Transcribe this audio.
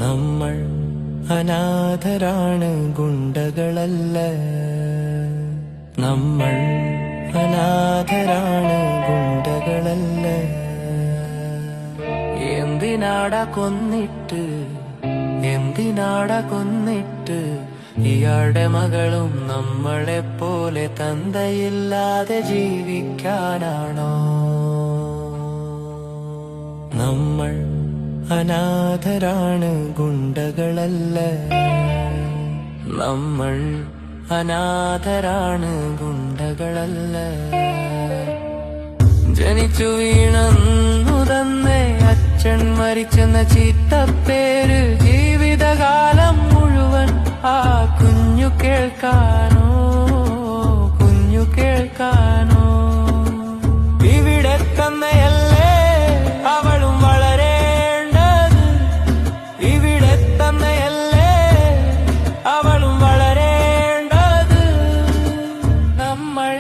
നമ്മൾ അനാഥരാണ്, ഗുണ്ടകളല്ല. നമ്മൾ അനാഥരാണ്, ഗുണ്ടകളല്ല. എന്തിനാടാ കൊന്നിട്ട്, എന്തിനാടാ കൊന്നിട്ട്? ഇയാളുടെ മകളും നമ്മളെപ്പോലെ തന്തയില്ലാതെ ജീവിക്കാനാണോ? നമ്മൾ അനാഥരാണ്, ഗുണ്ടകളല്ല. നമ്മൾ അനാഥരാണ്, ഗുണ്ടകളല്ല. ജനിച്ചു വീണന്നു തന്നെ അച്ഛൻ മരിച്ചെന്ന ചീത്തപ്പേര് ജീവിതകാലം മുഴുവൻ ആ കുഞ്ഞു കേൾക്കാനോ, കുഞ്ഞു കേൾക്കാനോ? ഇവിടെ തന്നെയല്ലേ അവളും വളരേണ്ടത്, ഇവിടെ തന്നെയല്ലേ അവളും വളരേണ്ടത്. നമ്മൾ